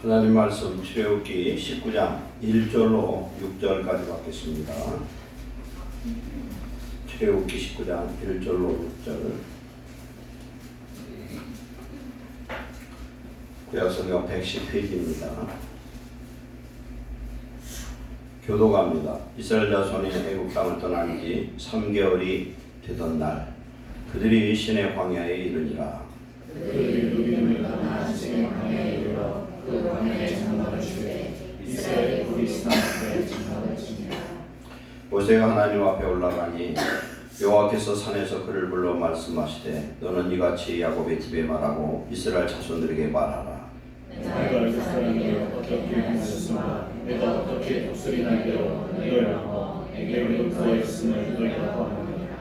하나님 말씀 출애굽기 19장 1절로 6절까지 받겠습니다. 출애굽기 19장 1절로 6절. 구약성경 110페이지입니다. 교도가입니다. 이스라엘 자손이 애굽 땅을 떠난 지 3개월이 되던 날 그들이 신의 광야에 이르니라. 그들이 루빔을 떠나 신의 광야에 이르러 그 광야에 장막을 치되 이스라엘의 브리스나 앞에 장막을 치니라. 모세가 하나님 앞에 올라가니 여호와께서 산에서 그를 불러 말씀하시되 너는 이같이 야곱의 집에 말하고 이스라엘 자손들에게 말하라. 내가 그 사람에게 어떻게 행하셨으나 내가 어떻게 독수리 날개로 너희를 하고 에게로 구하였음을 너희가 보았느니라.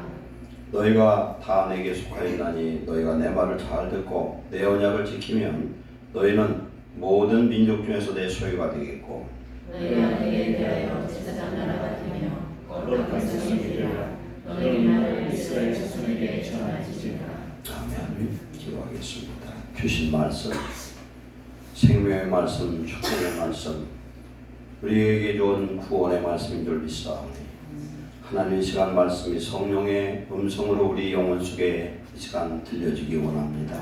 너희가 다 내게 속하였나니 너희가 내 말을 잘 듣고 내 언약을 지키면 너희는 모든 민족 중에서 내 소유가 되겠고 너희가 내게 대하여 제사장 나라가 되며 거룩한 자손이리라. 너희 나라를 이스라엘 자손에게 전하지니라. 아멘. 기도하겠습니다. 주신 말씀, 생명의 말씀, 축복의 말씀, 우리에게 좋은 구원의 말씀인 줄 믿사오니 하나님 이 시간 말씀이 성령의 음성으로 우리 영혼 속에 이 시간 들려지기 원합니다.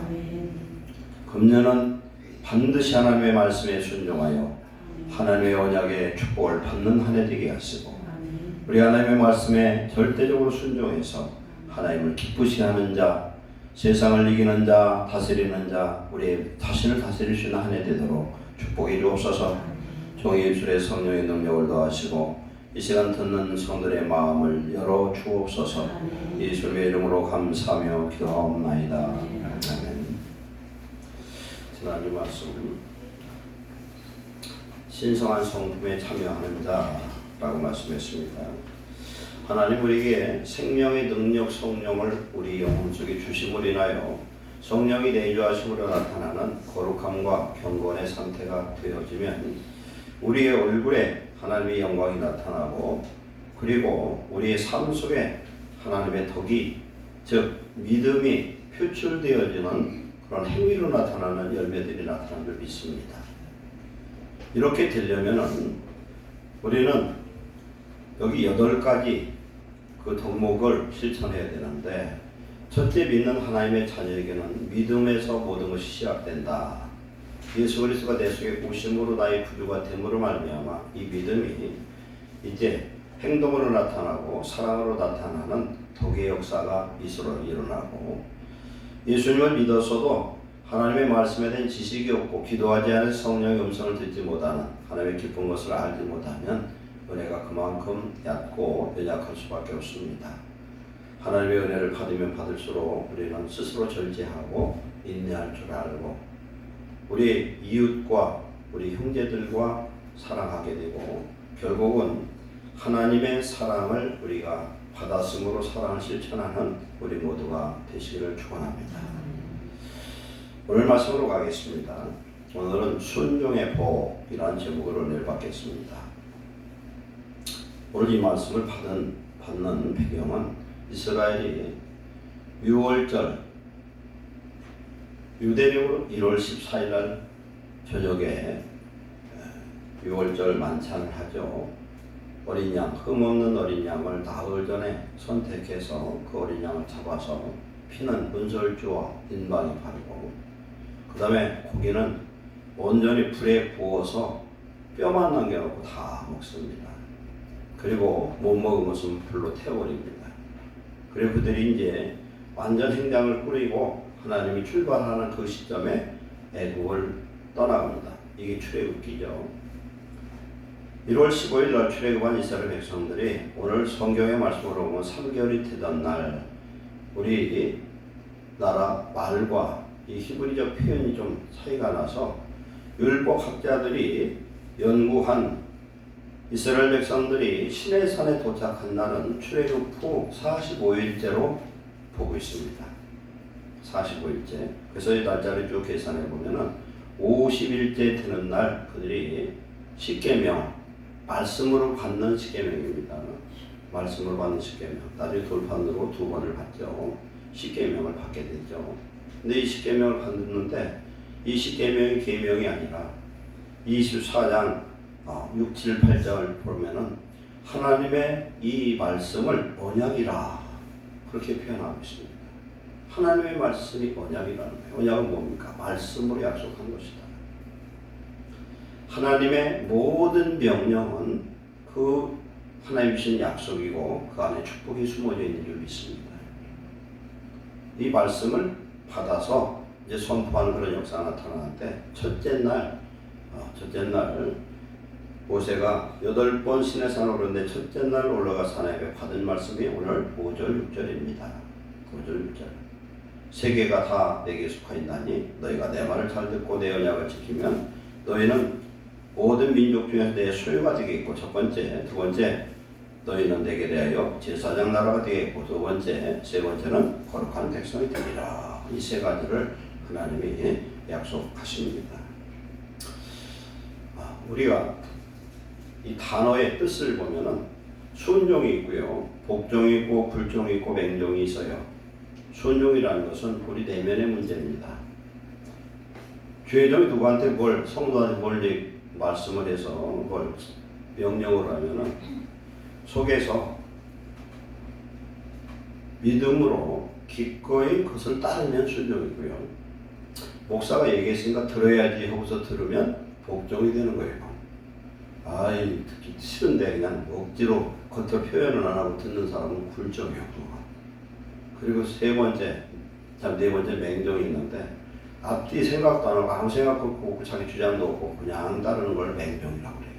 금년은 반드시 하나님의 말씀에 순종하여 하나님의 언약의 축복을 받는 한 해 되게 하시고 우리 하나님의 말씀에 절대적으로 순종해서 하나님을 기쁘시게 하는 자, 세상을 이기는 자, 다스리는 자, 우리 자신을 다스릴 수 있는 한 해 되도록 축복해 주옵소서. 종의 입술에 성령의 능력을 더하시고 이 시간 듣는 성들의 마음을 열어 주옵소서. 예수님의 이름으로 감사하며 기도하옵나이다. 아멘. 하나님 말씀, 신성한 성품에 참여하는 자라고 말씀했습니다. 하나님 우리에게 생명의 능력 성령을 우리 영혼 속에 주심으로 인하여 성령이 내주하심으로 나타나는 거룩함과 경건의 상태가 되어지면 우리의 얼굴에 하나님의 영광이 나타나고 그리고 우리의 삶 속에 하나님의 덕이 즉 믿음이 표출되어지는 그런 행위로 나타나는 열매들이 나타나는 걸 믿습니다. 이렇게 되려면 우리는 여기 8가지 그 덕목을 실천해야 되는데 첫째 믿는 하나님의 자녀에게는 믿음에서 모든 것이 시작된다. 예수 그리스도가 내 속에 오심으로 나의 구주가 됨으로 말미암아 이 믿음이 이제 행동으로 나타나고 사랑으로 나타나는 덕의 역사가 이스로 일어나고 예수님을 믿었어도 하나님의 말씀에 대한 지식이 없고 기도하지 않은 성령의 음성을 듣지 못하는 하나님의 기쁜 것을 알지 못하면 은혜가 그만큼 얕고 연약할 수밖에 없습니다. 하나님의 은혜를 받으면 받을수록 우리는 스스로 절제하고 인내할 줄 알고 우리 이웃과 우리 형제들과 사랑하게 되고 결국은 하나님의 사랑을 우리가 받았으므로 사랑을 실천하는 우리 모두가 되시기를 축원합니다. 오늘 말씀으로 가겠습니다. 오늘은 순종의 복이라는 제목으로 내려받겠습니다. 오늘 이 말씀을 받는 배경은 이스라엘이 6월절 유대력으로 1월 14일 날 저녁에 6월절 만찬을 하죠. 어린 양, 흠없는 어린 양을 나흘 전에 선택해서 그 어린 양을 잡아서 피는 은솔주와 인방에 바르고 그 다음에 고기는 온전히 불에 구워서 뼈만 남겨놓고 다 먹습니다. 그리고 못 먹은 것은 불로 태워버립니다. 그리고 그들이 이제 완전 행장을 꾸리고 하나님이 출발하는 그 시점에 애국을 떠나갑니다. 이게 출애굽기죠. 1월 15일 날 출애굽한 이스라엘 백성들이 오늘 성경의 말씀으로 보면 3개월이 되던 날 우리 나라 말과 이 히브리적 표현이 좀 차이가 나서 율법학자들이 연구한 이스라엘 백성들이 시내산에 도착한 날은 출애굽 후 45일째로 보고 있습니다. 45일째. 그래서 이 날짜를 쭉 계산해 보면은 50일째 되는 날 그들이 십계명, 말씀으로 받는 십계명입니다. 말씀으로 받는 십계명. 나중에 돌판으로 2번을 받죠. 십계명을 받게 되죠. 근데 이 십계명을 받는데 이 십계명이 계명이 아니라 24장 6, 7, 8장을 보면은 하나님의 이 말씀을 언약이라 그렇게 표현하고 있습니다. 하나님의 말씀이 언약이라는 거예요. 언약은 뭡니까? 말씀으로 약속한 것이다. 하나님의 모든 명령은 그 하나님 주신 약속이고 그 안에 축복이 숨어져 있는 줄 믿습니다. 이 말씀을 받아서 이제 선포하는 그런 역사가 나타나는데 첫째 날 모세가 8번 시내산으로 오르는데 첫째 날 올라가 산에 받은 말씀이 오늘 5절 6절입니다. 5절 6절. 세계가 다 내게 속하였나니 너희가 내 말을 잘 듣고 내 언약을 지키면 너희는 모든 민족 중에서 내 소유가 되겠고 두 번째 너희는 내게 대하여 제사장 나라가 되겠고 세 번째는 거룩한 백성이 되리라. 이 세 가지를 하나님이 약속하십니다. 우리가 이 단어의 뜻을 보면은 순종이 있고요, 복종이 있고 불종이 있고 맹종이 있어요. 순종이라는 것은 우리 내면의 문제입니다. 주의종이 누구한테 성도한테 뭘 말씀을 해서 뭘 명령을 하면은 속에서 믿음으로 기꺼이 그것을 따르면 순종이고요. 목사가 얘기했으니까 들어야지 하고서 들으면 복종이 되는 거예요. 듣기 싫은데 그냥 억지로 겉으로 표현을 안 하고 듣는 사람은 굴종이었고, 그리고 네 번째 맹종이 있는데 앞뒤 생각도 안 하고 아무 생각도 없고 자기 주장도 없고 그냥 따르는 걸 맹종이라고 그래요.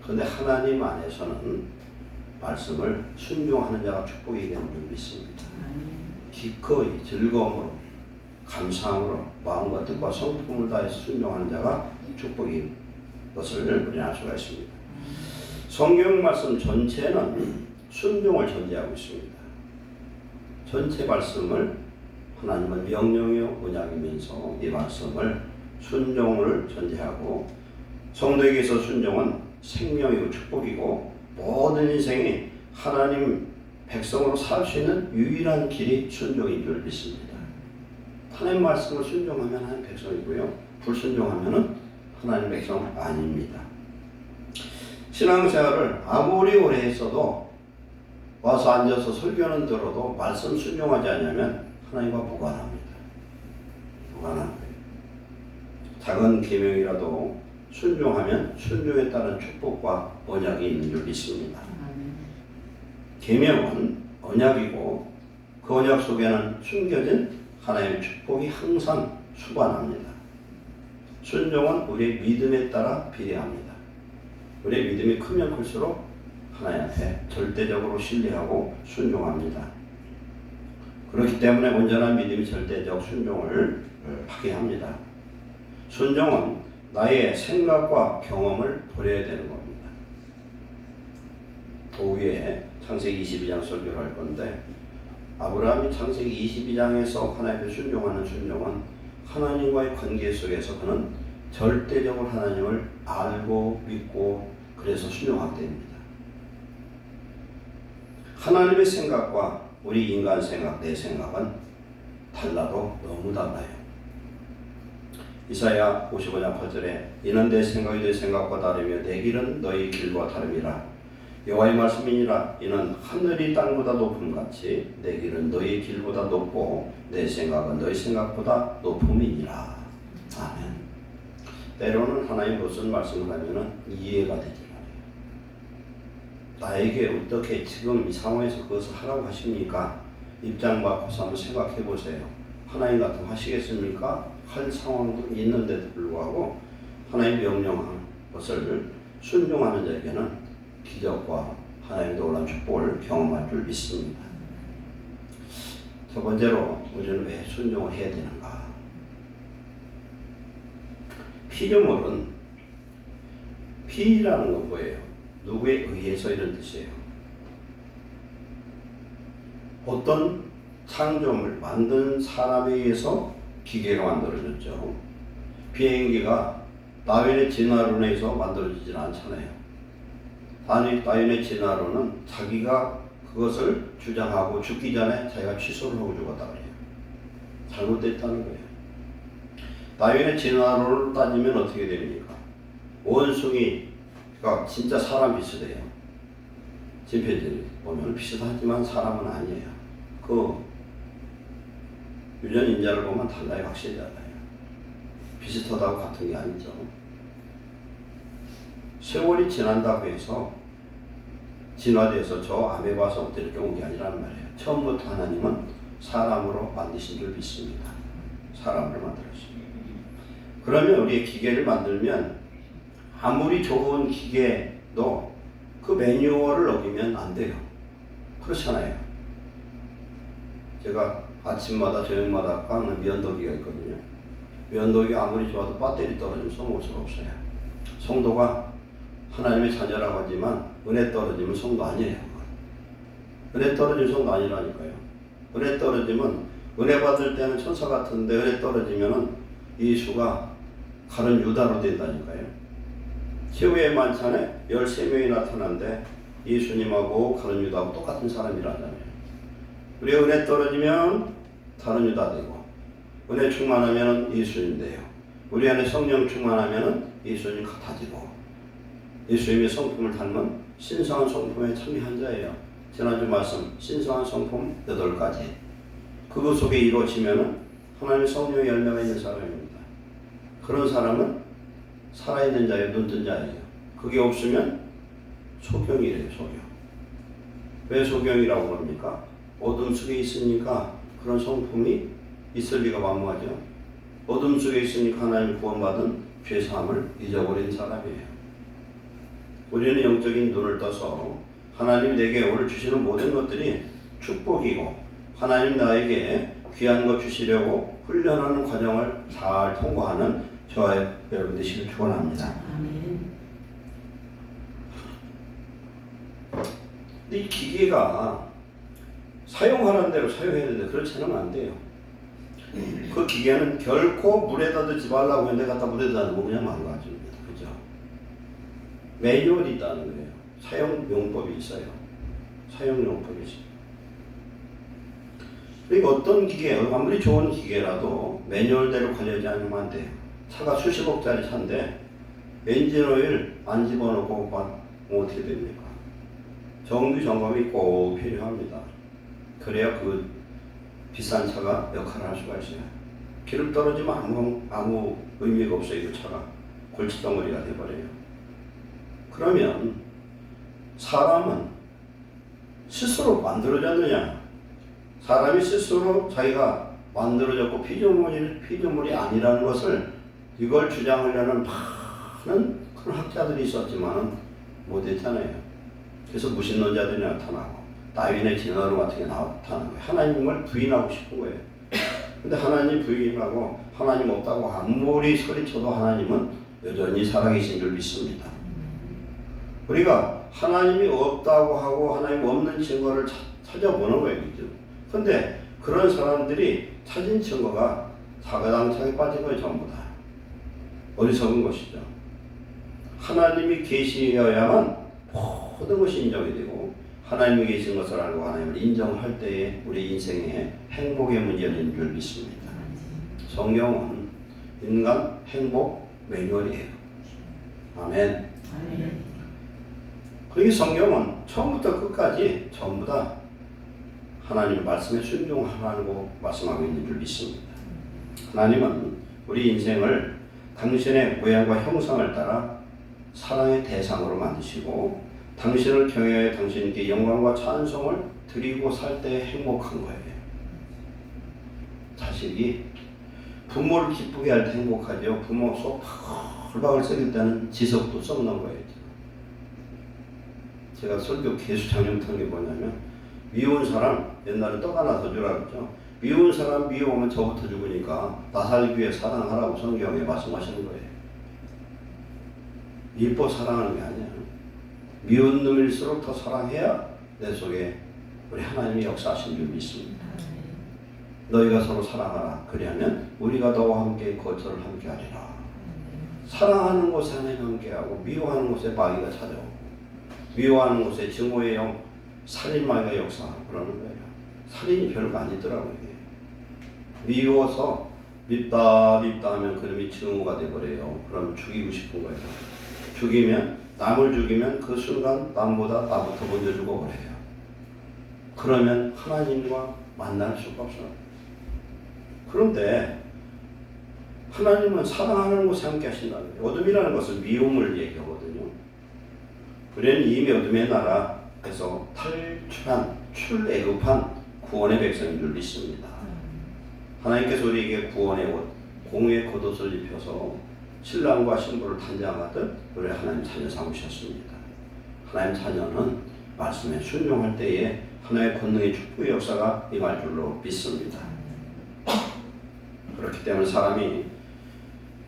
그런데 하나님 안에서는 말씀을 순종하는 자가 축복이 되는 줄 믿습니다. 기꺼이 즐거움으로 감사함으로 마음과 뜻과 성품을 다해서 순종하는 자가 축복인 것을 우리는 알 수가 있습니다. 성경 말씀 전체는 순종을 전제하고 있습니다. 전체 말씀을 하나님은 명령이요 언약이면서 이 말씀을 순종을 전제하고, 성도에게서 순종은 생명이고 축복이고 모든 인생이 하나님 백성으로 살 수 있는 유일한 길이 순종인 줄 믿습니다. 하나님 말씀을 순종하면 하나님 백성이고요, 불순종하면 하나님 백성 아닙니다. 신앙생활을 아무리 오래 했어도 와서 앉아서 설교는 들어도 말씀 순종하지 않으면 하나님과 무관합니다. 무관한 거예요. 작은 계명이라도 순종하면 순종에 따른 축복과 언약이 있는 줄 믿습니다. 계명은 언약이고 그 언약 속에는 숨겨진 하나님의 축복이 항상 수반합니다. 순종은 우리의 믿음에 따라 비례합니다. 우리의 믿음이 크면 클수록 하나님 앞에 절대적으로 신뢰하고 순종합니다. 그렇기 때문에 온전한 믿음이 절대적 순종을 하게 합니다. 순종은 나의 생각과 경험을 버려야 되는 겁니다. 오후에 창세기 22장 설교를 할 건데, 아브라함이 창세기 22장에서 하나님께 순종하는 순종은 하나님과의 관계 속에서 그는 절대적으로 하나님을 알고 믿고 그래서 순종하게 됩니다. 하나님의 생각과 우리 인간 생각, 내 생각은 달라도 너무 달라요. 이사야 55장 8절에 이는 내 생각이 내 생각과 다르며 내 길은 너희 길과 다름이라. 여호와의 말씀이니라. 이는 하늘이 땅보다 높음 같이 내 길은 너희 길보다 높고 내 생각은 너희 생각보다 높음이니라. 아멘. 때로는 하나님 무슨 말씀을 하면은 이해가 되지 않아요. 나에게 어떻게 지금 이 상황에서 그것을 하라고 하십니까? 입장 바꿔서 한번 생각해 보세요. 하나님 같으면 하시겠습니까? 할 상황도 있는데도 불구하고 하나님 명령한 것을 순종하는 자에게는 기적과 하나님의 놀라운 축복을 경험할 줄 믿습니다. 첫 번째로 우리는 왜 순종을 해야 되는가? 피조물은, 피라는 건 뭐예요? 누구에 의해서 이런 뜻이에요. 어떤 창조물, 만든 사람에 의해서 기계가 만들어졌죠. 비행기가 다윈의 진화론에 의해서 만들어지진 않잖아요. 다윈의 진화론은 자기가 그것을 주장하고 죽기 전에 자기가 취소를 하고 죽었다 그래요. 잘못됐다는 거예요. 다윈의 진화론을 따지면 어떻게 됩니까? 원숭이가 진짜 사람 비슷해요. 진폐들이 보면 비슷하지만 사람은 아니에요. 그 유전인자를 보면 달라요. 확실히 달라요. 비슷하다고 같은 게 아니죠. 세월이 지난다고 해서 진화돼서 저 아메바서부터 이렇게 온 게 아니란 말이에요. 처음부터 하나님은 사람으로 만드신 줄 믿습니다. 사람을 만들었습니다. 그러면 우리 기계를 만들면 아무리 좋은 기계도 그 매뉴얼을 어기면 안 돼요. 그렇잖아요. 제가 아침마다 저녁마다 깎는 면도기가 있거든요. 면도기가 아무리 좋아도 배터리 떨어지면 써먹을 수가 없어요. 성도가 하나님의 자녀라고 하지만 은혜 떨어지면 성도 아니에요. 은혜 떨어지면 성도 아니라니까요. 은혜 떨어지면 은혜 받을 때는 천사 같은데 은혜 떨어지면은 예수가 가른 유다로 된다니까요. 최후의 만찬에 13명이 나타났는데 예수님하고 가른 유다하고 똑같은 사람이라잖아요. 우리가 은혜 떨어지면 다른 유다 되고 은혜 충만하면 예수님 돼요. 우리 안에 성령 충만하면 예수님 같아지고 예수님의 성품을 닮은 신성한 성품에 참여한 자예요. 지난주 말씀 신성한 성품 8가지 그것 속에 이루어지면 하나님의 성령의 열매가 있는 사람입니다. 그런 사람은 살아있는 자예요. 눈뜬 자예요. 그게 없으면 소경이래요. 소경. 왜 소경이라고 그럽니까? 어둠 속에 있으니까 그런 성품이 있을 리가 만무하죠. 어둠 속에 있으니까 하나님 구원받은 죄사함을 잊어버린 사람이에요. 우리는 영적인 눈을 떠서 하나님이 내게 오늘 주시는 모든 것들이 축복이고 하나님 나에게 귀한 것 주시려고 훈련하는 과정을 잘 통과하는 저와 여러분 되시길 축원합니다. 근데 이 기계가 사용하는 대로 사용해야 되는데 그렇지 않으면 안 돼요. 그 기계는 결코 물에다 넣지 말라고 했는데 갖다 물에다 넣으면 그냥 망가집니다. 그죠? 매뉴얼이 있다는 거예요. 사용용법이 있어요. 사용용법이 있어요. 그러니까 어떤 기계, 아무리 좋은 기계라도 매뉴얼대로 관리하지 않으면 안 돼요. 차가 수십억짜리 차인데 엔진오일 안 집어넣고 어떻게 됩니까? 정비 점검이 꼭 필요합니다. 그래야 그 비싼 차가 역할을 할 수가 있어요. 기름 떨어지면 아무 의미가 없어요. 그 차가 골칫덩어리가 돼버려요. 그러면 사람은 스스로 만들어졌느냐? 사람이 스스로 자기가 만들어졌고 피조물이 아니라는 것을 이걸 주장하려는 많은 그런 학자들이 있었지만 못했잖아요. 그래서 무신론자들이 나타나고 다윈의 진화론 같은 게 나타나는 거예요. 하나님을 부인하고 싶은 거예요. 근데 하나님 부인하고 하나님 없다고 아무리 소리쳐도 하나님은 여전히 살아계신 줄 믿습니다. 우리가 하나님이 없다고 하고 하나님 없는 증거를 찾아보는 거예요. 그죠? 근데 그런 사람들이 찾은 증거가 사가당창에 빠진 거예요. 전부 다. 어리석은 것이죠. 하나님이 계시어야만 모든 것이 인정이 되고 하나님이 계신 것을 알고 하나님을 인정할 때에 우리 인생에 행복의 문이 열린 줄 믿습니다. 성경은 인간 행복 매뉴얼이에요. 아멘. 그러기 성경은 처음부터 끝까지 전부 다 하나님의 말씀에 순종하라고 말씀하고 있는 줄 믿습니다. 하나님은 우리 인생을 당신의 모양과 형상을 따라 사랑의 대상으로 만드시고 당신을 경외하여 당신께 영광과 찬송을 드리고 살 때 행복한 거예요. 자식이 부모를 기쁘게 할 때 행복하죠. 부모 속 박을 썩일 때는 지석도 썩는 거예요. 제가 설교 계속 장염탄 게 뭐냐면 미운 사람 옛날에 떡 하나 더 주라 그랬죠. 미운 사람 미워하면 저부터 죽으니까 나 살기 위해 사랑하라고 성경에 말씀하시는 거예요. 이뻐 사랑하는 게 아니야. 미운 놈일수록 더 사랑해야 내 속에 우리 하나님이 역사하신 줄 믿습니다. 너희가 서로 사랑하라. 그리하면 우리가 너와 함께 거처를 함께 하리라. 사랑하는 곳에 하나님 함께하고 미워하는 곳에 마귀가 찾아오고 미워하는 곳에 증오의 영 살인마귀가 역사하고 그러는 거예요. 살인이 별거 아니더라고요. 미워서 밉다 하면 그놈이 증오가 돼버려요. 그럼 죽이고 싶은 거예요. 남을 죽이면 그 순간 남보다 나부터 먼저 죽어버려요. 그러면 하나님과 만날 수가 없어요. 그런데 하나님은 사랑하는 곳에 함께 하신다는 거예요. 어둠이라는 것은 미움을 얘기하거든요. 우리는 이미 어둠의 나라에서 출애굽한 구원의 백성인 줄 믿습니다. 하나님께서 우리에게 구원의 옷, 공의의 겉옷을 입혀서 신랑과 신부를 단장하듯 우리 하나님 자녀 삼으셨습니다. 하나님 자녀는 말씀에 순종할 때에 하나님의 권능의 축복의 역사가 임할 줄로 믿습니다. 그렇기 때문에 사람이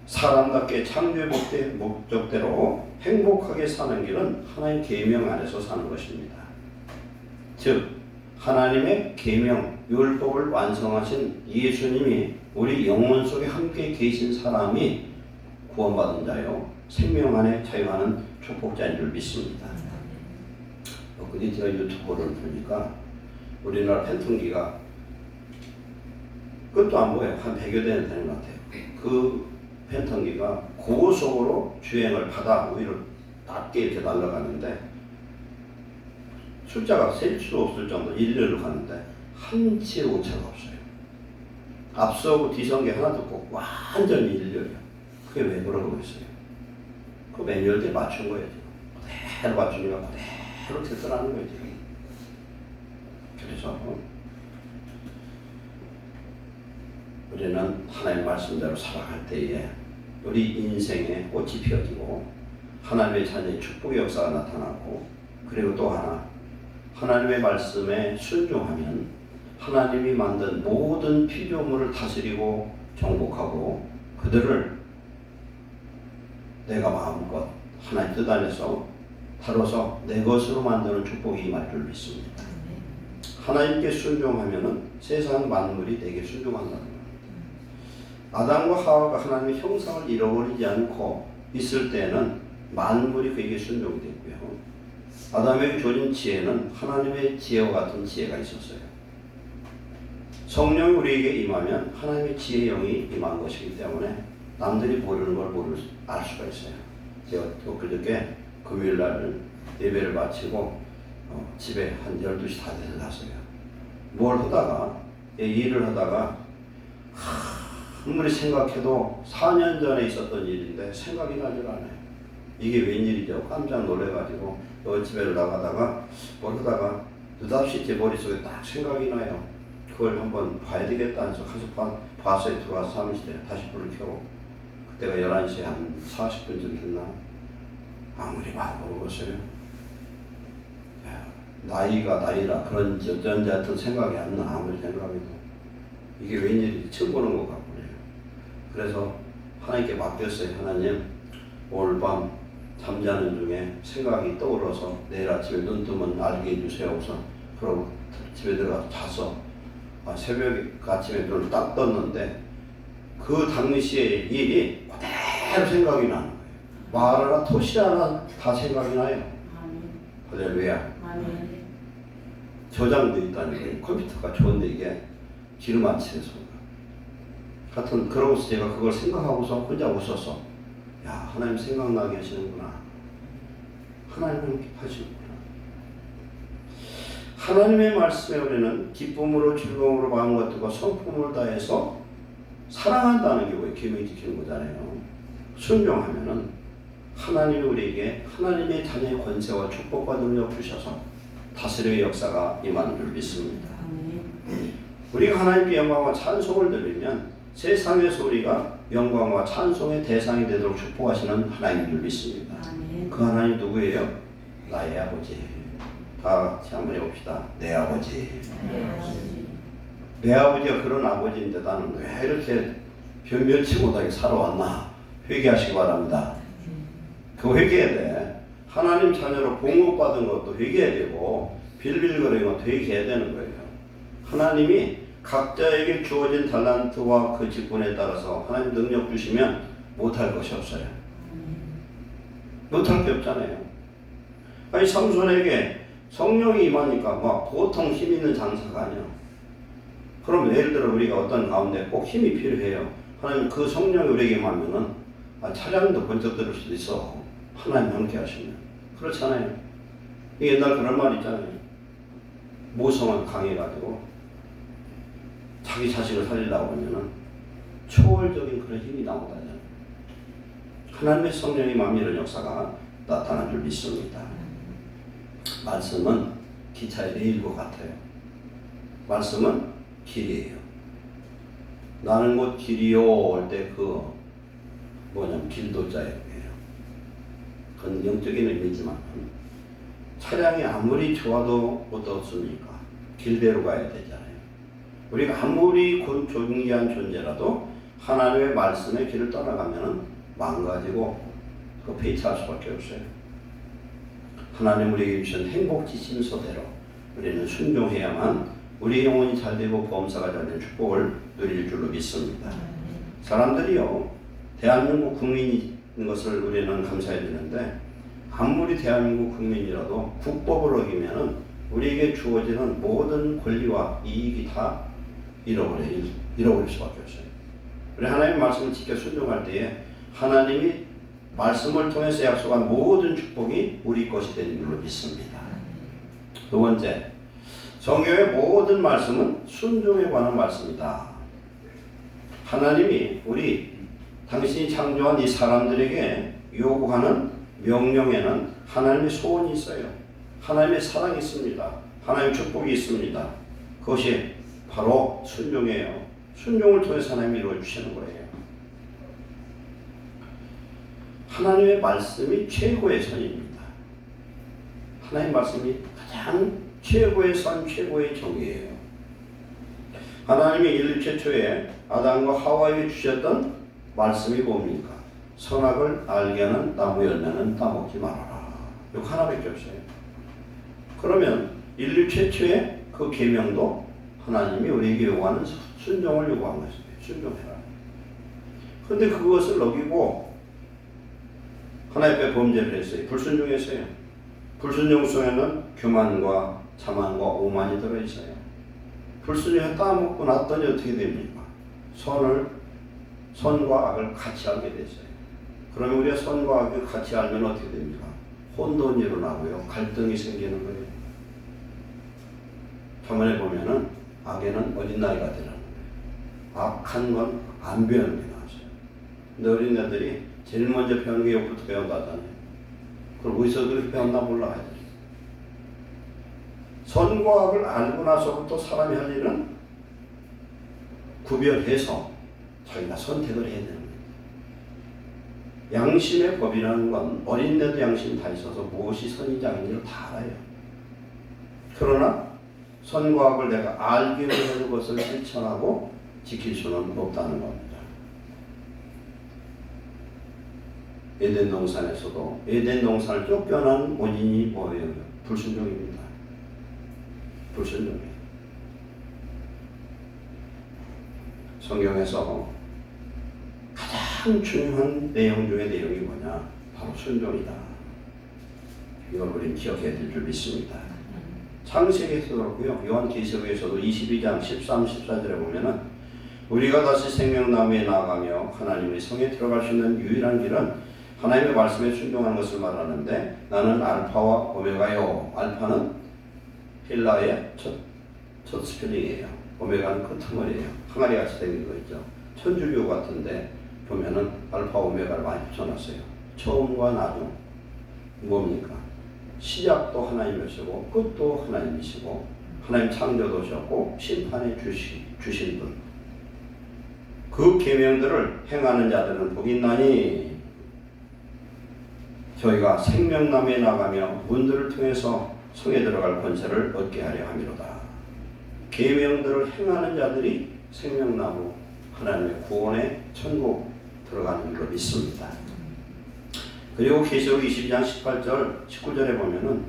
사람답게 창조의 목적대로 행복하게 사는 길은 하나님 계명 안에서 사는 것입니다. 즉 하나님의 계명, 율법을 완성하신 예수님이 우리 영혼 속에 함께 계신 사람이 구원받은 자요 생명 안에 자유하는 축복자인 줄 믿습니다. 그때 제가 유튜브를 보니까 우리나라 팬통기가 끝도 안 보여요. 한 100여 대는 되는 것 같아요. 그 팬통기가 고속으로 주행을 바다 위로 낮게 이렇게 날아가는데 숫자가 셀 수 없을 정도 일렬로 가는데 한 치의 오차가 없어요. 앞서고 뒤선 게 하나도 없고 완전히 일렬이야. 그게 왜 그러고 있어요? 그 매뉴얼에 맞춘 거예요. 그대로 맞추니까 그대로 tes트하는 거예요. 그래서 우리는 하나님의 말씀대로 살아갈 때에 우리 인생에 꽃이 피어지고 하나님의 자녀의 축복의 역사가 나타나고, 그리고 또 하나 하나님의 말씀에 순종하면 하나님이 만든 모든 피조물을 다스리고 정복하고 그들을 내가 마음껏 하나님 뜻 안에서 다뤄서 내 것으로 만드는 축복이 임할 줄 믿습니다. 하나님께 순종하면은 세상 만물이 내게 순종한다는 거예요. 아담과 하와가 하나님의 형상을 잃어버리지 않고 있을 때는 만물이 그에게 순종이 됐고요. 아담에게 주어진 지혜는 하나님의 지혜와 같은 지혜가 있었어요. 성령이 우리에게 임하면 하나님의 지혜의 영이 임한 것이기 때문에 남들이 모르는 걸 알 수가 있어요. 제가 그저께 금요일날 예배를 마치고 집에 한 12시 다 돼서 갔어요. 뭘 하다가 일을 하다가 아무리 생각해도 4년 전에 있었던 일인데 생각이 나질 않아요. 이게 웬일이죠? 깜짝 놀래가지고 집에를 나가다가 뭘 하다가 느닷없이 제 머릿속에 딱 생각이 나요. 그걸 한번 봐야 되겠다 해서 가서 봤어요. 들어와서 사무실에 다시 불을 켜고, 그때가 11시 한 40분쯤 됐나? 아무리 봐도 모르겠어요. 나이라 그런 어쩐지 하여튼 생각이 안 나. 아무리 생각해도 이게 웬일인지 처음 보는 것 같고요. 그래서 하나님께 맡겼어요. 하나님, 오늘 밤 잠자는 중에 생각이 떠올라서 내일 아침에 눈 뜨면 알게 해주세요. 우선 그러고 집에 들어가서 잤어. 새벽에 아침에 눈을 딱 떴는데 그 당시의 일이 그대로 생각이 나는 거예요. 말 하나 토시 하나 다 생각이 나요. 할렐루야. 저장돼 있다는 거예요. 컴퓨터가 좋은데 이게 기름 안 치면서 하여튼 그러고서 제가 그걸 생각하고서 혼자 웃었어. 야, 하나님 생각나게 하시는구나. 하나님은 하시는구나. 하나님의 말씀에 우리는 기쁨으로 즐거움으로 마음과 뜻과 성품을 다해서 사랑한다는 게 왜 계명이 지키는 거잖아요. 순종하면은 하나님이 우리에게 하나님의 자녀의 권세와 축복과 능력 주셔서 다스림의 역사가 임하는 줄 믿습니다. 우리가 하나님께 영광과 찬송을 드리면 세상에서 우리가 영광과 찬송의 대상이 되도록 축복하시는 하나님인 줄 믿습니다. 그 하나님 누구예요? 나의 아버지. 다 같이 한번 해봅시다. 내 아버지. 내 아버지가 그런 아버지인데 나는 왜 이렇게 변변치 못하게 살아왔나? 회개하시기 바랍니다. 그 회개해야 돼. 하나님 자녀로 봉급받은 것도 회개해야 되고 빌빌거리는 것도 회개해야 되는 거예요. 하나님이 각자에게 주어진 달란트와 그 직분에 따라서 하나님 능력 주시면 못할 것이 없어요. 못할 게 없잖아요. 아니 삼손에게 성령이 임하니까 막 보통 힘 있는 장사가 아니야. 그럼 예를 들어 우리가 어떤 가운데 꼭 힘이 필요해요. 하나님 그 성령이 우리에게 임하면은 차량도 번쩍 들을 수도 있어. 하나님 함께 하시면. 그렇잖아요. 옛날 그런 말 있잖아요. 모성은 강해가지고 자기 자식을 살리려고 하면은 초월적인 그런 힘이 나오다잖아요. 하나님의 성령이 만미는 역사가 나타난 줄 믿습니다. 말씀은 기차의 레일과 같아요. 말씀은 길이에요. 나는 곧 길이요 올 때 길도자예요. 그건 영적인 의미지만 차량이 아무리 좋아도 어떻습니까? 길대로 가야 되잖아요. 우리가 아무리 존귀한 존재라도 하나님의 말씀의 길을 떠나가면 망가지고 폐차할 수밖에 없어요. 하나님 우리에게 주신 행복 지침서대로 우리는 순종해야만 우리 영혼이 잘되고 범사가 잘된 축복을 누릴 줄로 믿습니다. 사람들이요, 대한민국 국민인 것을 우리는 감사해야 되는데 아무리 대한민국 국민이라도 국법을 어기면은 우리에게 주어지는 모든 권리와 이익이 다 잃어버릴 수밖에 없어요. 우리 하나님의 말씀을 지켜 순종할 때에 하나님이 말씀을 통해서 약속한 모든 축복이 우리 것이 되는 줄로 믿습니다. 두 번째, 성경의 모든 말씀은 순종에 관한 말씀이다. 하나님이 당신이 창조한 이 사람들에게 요구하는 명령에는 하나님의 소원이 있어요. 하나님의 사랑이 있습니다. 하나님의 축복이 있습니다. 그것이 바로 순종이에요. 순종을 통해서 하나님이 이루어주시는 거예요. 하나님의 말씀이 최고의 선입니다. 하나님의 말씀이 가장 최고의 선, 최고의 정의예요. 하나님이 인류 최초에 아담과 하와에게 주셨던 말씀이 뭡니까? 선악을 알게 하는 나무 열매는 따먹지 말아라. 이거 하나밖에 없어요. 그러면 인류 최초의 그 계명도 하나님이 우리에게 요구하는 순종을 요구한 것입니다. 순종해라. 그런데 그것을 어기고 하나님 앞에 범죄를 했어요. 불순종했어요. 불순종 속에는 교만과 자만과 오만이 들어있어요. 불순종에 따먹고 났더니 어떻게 됩니까? 선과 악을 같이 알게 됐어요. 그러면 우리가 선과 악을 같이 알면 어떻게 됩니까? 혼돈이 일어나고요. 갈등이 생기는 거예요. 저번에 보면은 악에는 어린나이가 되는 거예요. 악한 건 안 배우는 게 나왔어요. 근데 어린애들이 제일 먼저 배우는 게 욕부터 배운다잖아요. 그럼 어디서 그렇게 배웠나 몰라요. 선과 악을 알고 나서부터 사람이 할 일은 구별해서 자기가 선택을 해야 되는 거예요. 양심의 법이라는 건 어린데도 양심이 다 있어서 무엇이 선인지 악인지를 다 알아요. 그러나 선과 악을 내가 알기 위해 그것을 실천하고 지킬 수는 없다는 겁니다. 에덴 동산에서도 에덴 동산을 쫓겨난 원인이 뭐예요? 불순종입니다. 불순종이에요. 성경에서 가장 중요한 내용 중에 내용이 뭐냐? 바로 순종이다. 이걸 우리는 기억해야 될 줄 믿습니다. 창세기에서도 그렇고요. 요한계시록에서도 22장 13, 14절에 보면은 우리가 다시 생명나무에 나아가며 하나님의 성에 들어갈 수 있는 유일한 길은 하나님의 말씀에 순종하는 것을 말하는데 나는 알파와 오메가요. 알파는 헬라의 첫 스펠링이에요. 오메가는 끄트머리예요. 항아리 같이 생긴 거 있죠. 천주교 같은데 보면은 알파 오메가를 많이 붙여놨어요. 처음과 나중 뭡니까? 시작도 하나님이시고 끝도 하나님이시고 하나님 창조도셨고 심판해 주신 분. 그 계명들을 행하는 자들은 복이 있나니 저희가 생명나무에 나가며 문들을 통해서 성에 들어갈 권세를 얻게 하려 함이로다. 계명들을 행하는 자들이 생명나무 하나님의 구원의 천국 들어가는 줄로 믿습니다. 그리고 계시록 22장 18절 19절에 보면은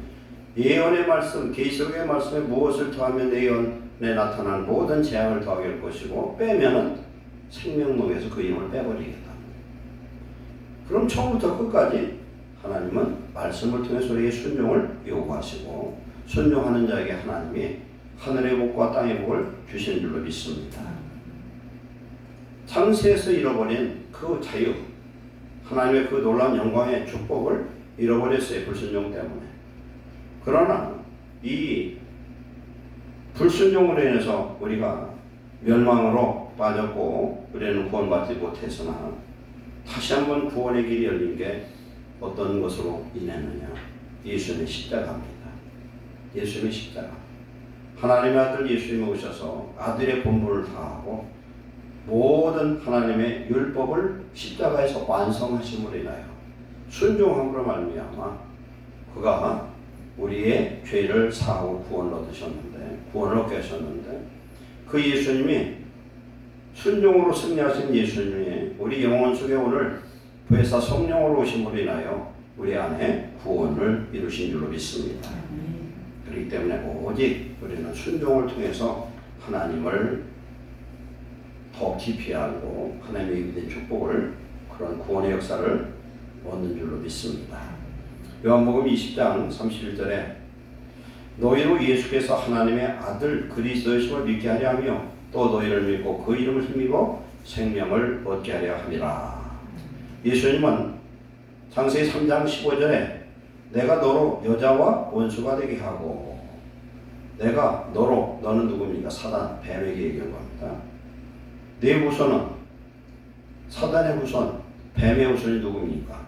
예언의 말씀, 계시록의 말씀에 무엇을 더하면 예언에 나타난 모든 재앙을 더하게 할 것이고 빼면은 생명록에서 그 이름을 빼버리겠다. 그럼 처음부터 끝까지 하나님은 말씀을 통해서 우리에게 순종을 요구하시고 순종하는 자에게 하나님이 하늘의 복과 땅의 복을 주시는 줄로 믿습니다. 창세에서 잃어버린 그 자유, 하나님의 그 놀라운 영광의 축복을 잃어버렸어요. 불순종 때문에. 그러나 이 불순종으로 인해서 우리가 멸망으로 빠졌고 우리는 구원받지 못했으나 다시 한번 구원의 길이 열린 게 어떤 것으로 인했느냐? 예수님의 십자가입니다. 예수님의 십자가. 하나님의 아들 예수님이 오셔서 아들의 본분을 다하고 모든 하나님의 율법을 십자가에서 완성하심으로 인하여 순종함으로 말미암아 그가 우리의 죄를 사하고 구원을 얻게 하셨는데 그 예수님이 순종으로 승리하신 예수님이 우리 영혼 속에 오늘 부회사 성령으로 오심으로 인하여 우리 안에 구원을 이루신 줄로 믿습니다. 그렇기 때문에 오직 우리는 순종을 통해서 하나님을 더 깊이 알고 하나님의 입은 축복을 그런 구원의 역사를 얻는 줄로 믿습니다. 요한복음 20장 31절에 너희로 예수께서 하나님의 아들 그리스도이심을 믿게 하려 하며 또 너희를 믿고 그 이름을 힘입어 생명을 얻게 하려 함이라. 예수님은 창세기 3장 15절에 내가 너로 여자와 원수가 되게 하고 내가 너로 너는 누굽니까? 사단 뱀에게 얘기한 겁니다. 네 후손은 사단의 후손 뱀의 후손이 누굽니까?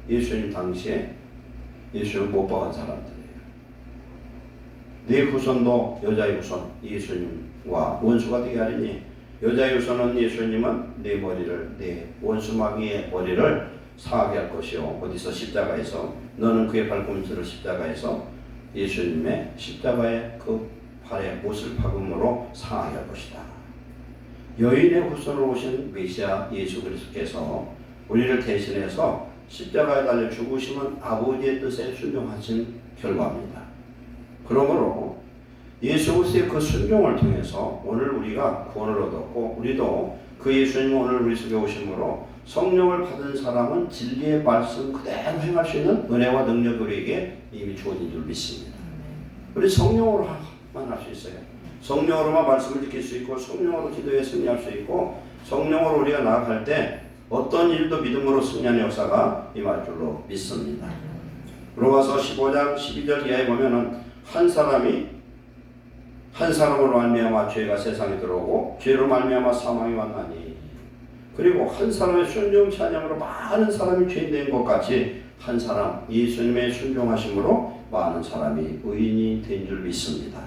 예수님 당시에 예수님을 못 박은 사람들이에요. 네 후손도 여자의 후손 예수님과 원수가 되게 하리니 여자의 후손은 예수님은 네 머리를 네 원수마귀의 머리를 상하게 할 것이요 어디서 십자가에서 너는 그의 발꿈치를 십자가에서 예수님의 십자가의 그 발에 못을 박음으로 상하게 할 것이다. 여인의 후손으로 오신 메시아 예수 그리스도께서 우리를 대신해서 십자가에 달려 죽으심은 아버지의 뜻에 순종하신 결과입니다. 그러므로 예수 그리스도의 그 순종을 통해서 오늘 우리가 구원을 얻었고 우리도 그 예수님 오늘 우리 속에 오심으로 성령을 받은 사람은 진리의 말씀 그대로 행할 수 있는 은혜와 능력이 우리에게 이미 주어진 줄 믿습니다. 우리 성령으로만 할 수 있어요. 성령으로만 말씀을 지킬 수 있고 성령으로 기도에 승리할 수 있고 성령으로 우리가 나아갈 때 어떤 일도 믿음으로 승리하는 역사가 임할 줄로 믿습니다. 로마서 15장 12절 이하에 보면은 한 사람이 한 사람으로 말미암아 죄가 세상에 들어오고 죄로 말미암아 사망이 왔나니 그리고 한 사람의 순종치 아니함으로 많은 사람이 죄인된 것 같이 한 사람 예수님의 순종하심으로 많은 사람이 의인이 된 줄 믿습니다.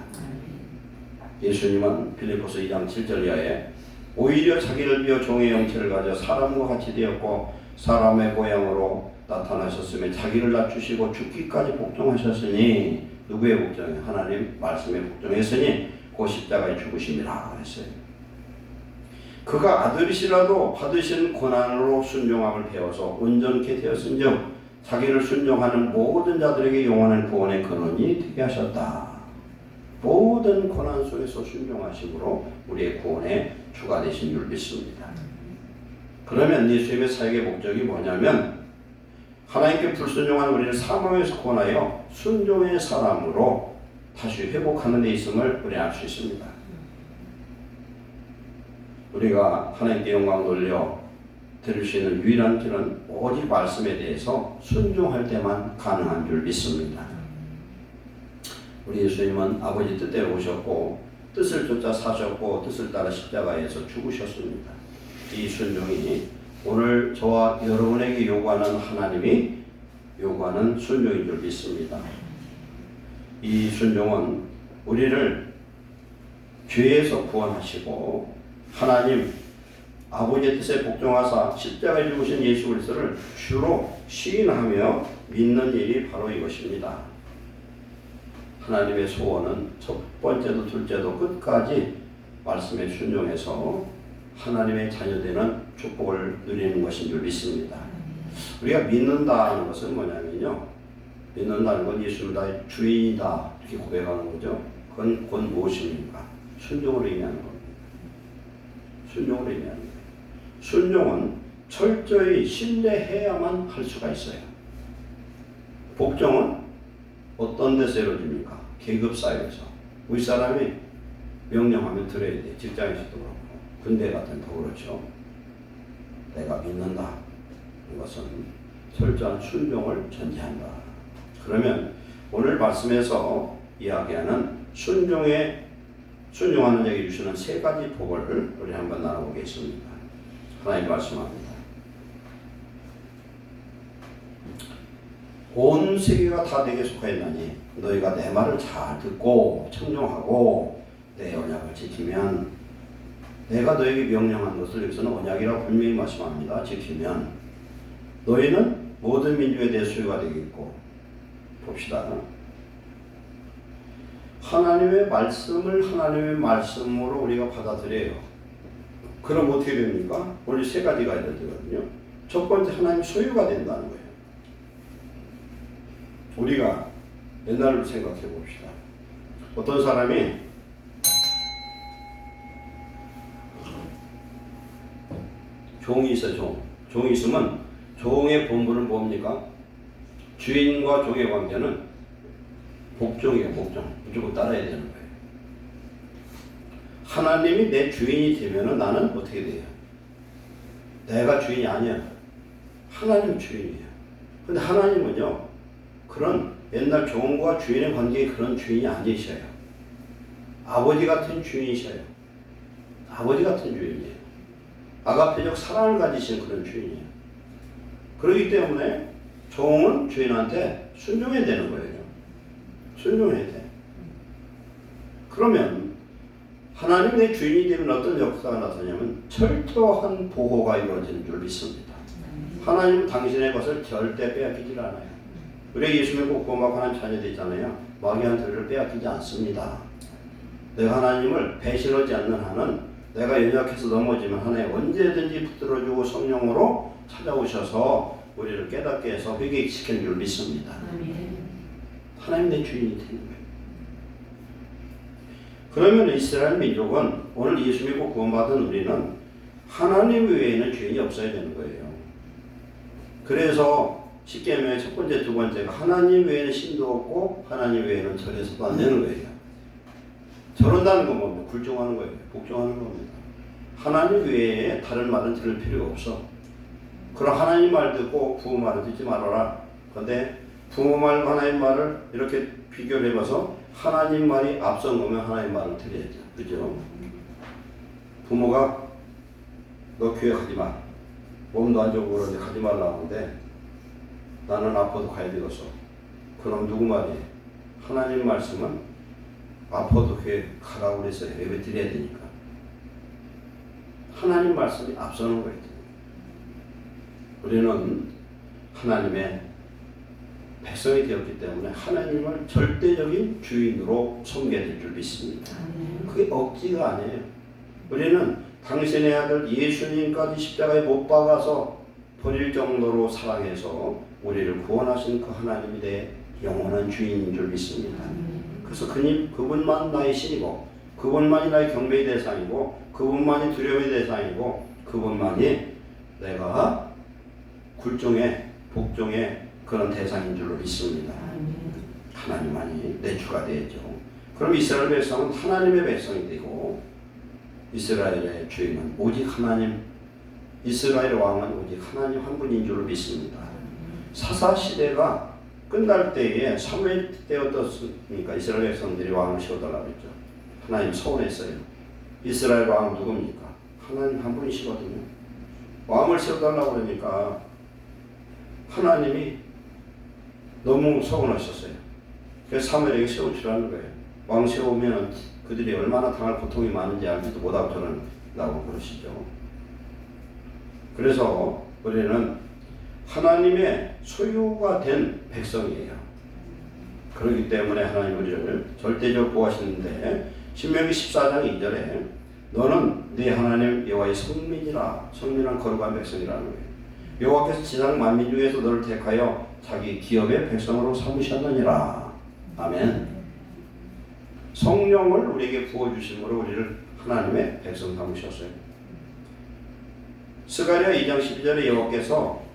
예수님은 빌립보서 2장 7절 이하에 오히려 자기를 비워 종의 형체를 가져 사람과 같이 되었고 사람의 모양으로 나타나셨으며 자기를 낮추시고 죽기까지 복종하셨으니 누구의 복종이에요? 하나님 말씀에 복종했으니 그 십자가에 죽으심이라 그랬어요. 그가 아들이시라도 받으신 고난으로 순종함을 배워서 온전케 되었은즉 자기를 순종하는 모든 자들에게 영원한 구원의 근원이 되게 하셨다. 모든 고난 속에서 순종하심으로 우리의 구원의 주가 되신 줄 믿습니다. 그러면 예수님의 사역의 목적이 뭐냐면 하나님께 불순종한 우리를 사망에서 구원하여 순종의 사람으로 다시 회복하는 데 있음을 우리는 알 수 있습니다. 우리가 하나님께 영광 돌려 드릴 수 있는 유일한 길은 오직 말씀에 대해서 순종할 때만 가능한 줄 믿습니다. 우리 예수님은 아버지 뜻대로 오셨고 뜻을 쫓아 사셨고 뜻을 따라 십자가에서 죽으셨습니다. 이 순종이 오늘 저와 여러분에게 요구하는 하나님이 요구하는 순종인 줄 믿습니다. 이 순종은 우리를 죄에서 구원하시고 하나님 아버지의 뜻에 복종하사 십자가에 죽으신 예수 그리스도를 주로 시인하며 믿는 일이 바로 이것입니다. 하나님의 소원은 첫 번째도 둘째도 끝까지 말씀에 순종해서 하나님의 자녀되는 축복을 누리는 것인 줄 믿습니다. 우리가 믿는다는 것은 뭐냐면요. 믿는다는 건 예수는 나의 주인이다 이렇게 고백하는 거죠. 그건 무엇입니까? 순종으로 의미하는 겁니다. 순종으로 의미하는 거예요. 순종은 철저히 신뢰해야만 할 수가 있어요. 복종은 어떤 데서 이루어집니까? 계급사회에서. 우리 사람이 명령하면 들어야 돼. 직장에서도 그렇고 군대 같은 거 그렇죠. 내가 믿는다. 이것은 철저한 순종을 전제한다. 그러면 오늘 말씀에서 이야기하는 순종하는 자에게 주시는 세 가지 복을 우리 한번 나눠보겠습니다. 하나님 말씀합니다. 온 세계가 다 내게 속하였나니 너희가 내 말을 잘 듣고 청종하고 내 언약을 지키면, 내가 너에게 명령한 것을, 여기서는 언약이라고 분명히 말씀합니다. 지키면 너희는 모든 민족에 내 소유가 되겠고. 봅시다. 하나님의 말씀을 하나님의 말씀으로 우리가 받아들여요. 그럼 어떻게 됩니까? 오늘 세 가지가 있어야 되거든요. 첫 번째, 하나님 소유가 된다는 거예요. 우리가 옛날로 생각해 봅시다. 어떤 사람이 종이 있어요. 종이 있으면 종의 본분은 뭡니까? 주인과 종의 관계는 복종이에요. 복종. 무조건 따라야 되는 거예요. 하나님이 내 주인이 되면은 나는 어떻게 돼요? 내가 주인이 아니야. 하나님이 주인이에요. 근데 하나님은요, 그런 옛날 종과 주인의 관계에 그런 주인이 아니셔요. 아버지 같은 주인이셔요. 아버지 같은 주인이에요. 아가페적 사랑을 가지신 그런 주인이에요. 그렇기 때문에 종은 주인한테 순종해야 되는 거예요. 순종해야 돼. 그러면 하나님 내 주인이 되면 어떤 역사가 나타나냐면 철저한 보호가 이루어지는 줄 믿습니다. 하나님은 당신의 것을 절대 빼앗기질 않아요. 우리 예수 믿고 구원받고 하나님 자녀 되잖아요. 마귀한테 우리를 빼앗기지 않습니다. 내가 하나님을 배신하지 않는 한은, 내가 연약해서 넘어지면 하나님 언제든지 붙들어주고 성령으로 찾아오셔서 우리를 깨닫게 해서 회개시키는 줄 믿습니다. 하나님 내 주인이 되는 거예요. 그러면 이스라엘 민족은, 오늘 예수 믿고 구원받은 우리는 하나님 외에는 주인이 없어야 되는 거예요. 그래서 십계명의 첫 번째, 두 번째가 하나님 외에는 신도 없고 하나님 외에는 절에서도 안 되는 거예요. 저런다는 건 뭡니까? 굴종하는 거예요. 복종하는 겁니다. 하나님 외에 다른 말은 들을 필요가 없어. 그럼 하나님 말 듣고 부모 말을 듣지 말아라. 그런데 부모 말과 하나님 말을 이렇게 비교를 해봐서 하나님 말이 앞선 거면 하나님 말을 들어야죠. 그죠? 부모가 너 교회 가지 마. 몸도 안 좋고 그런데 가지 말라고 하는데 나는 아파도 가야 되겠어. 그럼 누구 말이에요? 하나님 말씀은 아파도 교회 가라고 그래서 예배 드려야 되니까. 하나님 말씀이 앞서는 거예요. 우리는 하나님의 백성이 되었기 때문에 하나님을 절대적인 주인으로 섬겨야 될 줄 믿습니다. 그게 억지가 아니에요. 우리는 당신의 아들 예수님까지 십자가에 못 박아서 버릴 정도로 사랑해서 우리를 구원하신 그 하나님이 내 영원한 주인인 줄 믿습니다. 그래서 그분만 나의 신이고, 그분만이 나의 경배의 대상이고, 그분만이 두려움의 대상이고, 그분만이 내가 굴종의 복종의 그런 대상인 줄로 믿습니다. 하나님만이 내 주가 되죠. 그럼 이스라엘 백성은 하나님의 백성이 되고, 이스라엘의 주인은 오직 하나님, 이스라엘 왕은 오직 하나님 한 분인 줄로 믿습니다. 사사시대가 끝날 때에 사무엘 때 어떻습니까? 이스라엘 백성들이 왕을 세워달라고 했죠. 하나님 서운했어요. 이스라엘 왕은 누굽니까? 하나님 한 분이시거든요. 왕을 세워달라고 그러니까 하나님이 너무 서운하셨어요. 그래서 사무엘에게 세워주라는 거예요. 왕 세우면 그들이 얼마나 당할 고통이 많은지 알지도 못하고 저는 라고 그러시죠. 그래서 우리는 하나님의 소유가 된 백성이에요. 그렇기 때문에 하나님 우리를 절대적으로 보호하시는데, 신명기 14장 2절에 너는 네 하나님 여호와의 성민이라, 성민은 거룩한 백성이라는 거예요. 여호와께서 지상 만민 중에서 너를 택하여 자기 기업의 백성으로 삼으셨느니라. 아멘. 성령을 우리에게 부어주심으로 우리를 하나님의 백성 삼으셨어요. 스가랴 2장 12절에 여호와께서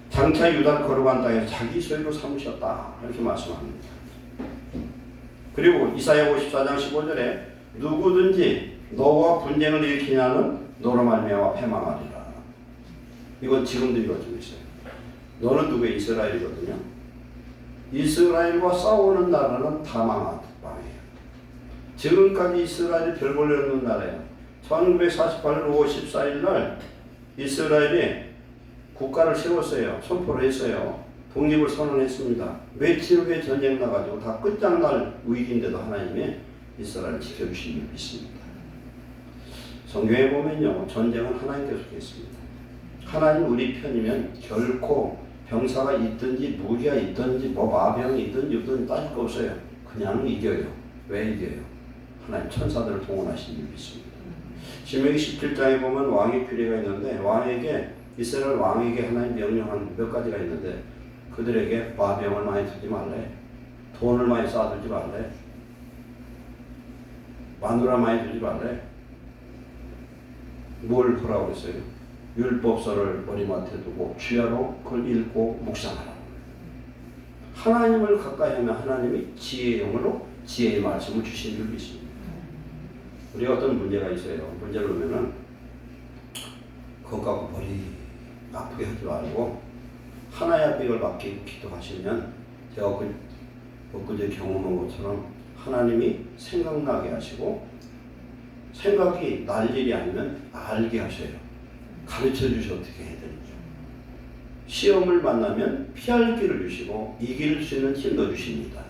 장차 유다 거룩한 땅에서 자기 소유로 삼으셨다. 이렇게 말씀합니다. 그리고 이사야 54장 15절에 누구든지 너와 분쟁을 일으키냐는 너로 말미암아 패망하리라. 이건 지금도 이루어지고 있어요. 너는 누구의 이스라엘이거든요. 이스라엘과 싸우는 나라는 다 망해요. 지금까지 이스라엘이 별 볼 일 없는 나라예요. 1948년 5월 14일 날 이스라엘이 국가를 세웠어요. 선포를 했어요. 독립을 선언했습니다. 며칠 후에 전쟁 나가지고 다 끝장날 위기인데도 하나님이 이스라엘을 지켜주신 줄 믿습니다. 성경에 보면요, 전쟁은 하나님께서 했습니다. 하나님 우리 편이면 결코 병사가 있든지 무기가 있든지 뭐 마병이 있든지 따질 거 없어요. 그냥 이겨요. 왜 이겨요? 하나님 천사들을 동원하신 줄 믿습니다. 신명기 17장에 보면 왕의 규례가 있는데 왕에게 이스라엘 왕에게 하나님 명령한 몇 가지가 있는데 그들에게 마병을 많이 두지 말래. 돈을 많이 쌓아두지 말래. 마누라 많이 두지 말래. 뭘 하라고 했어요? 율법서를 머리맡에 두고 주야로 그걸 읽고 묵상하라. 하나님을 가까이 하면 하나님이 지혜의 영으로 지혜의 말씀을 주신 줄 믿습니다. 우리가 어떤 문제가 있어요. 문제를 보면은 그것 갖고 머리 아프게 하지 말고 하나의 앞에 맡기고 기도하시면 제가 엊그제 경험한 것처럼 하나님이 생각나게 하시고 생각이 날 일이 아니면 알게 하셔요. 가르쳐 주셔 어떻게 해야 되는지. 시험을 만나면 피할 길을 주시고 이길 수 있는 힘 넣어주십니다.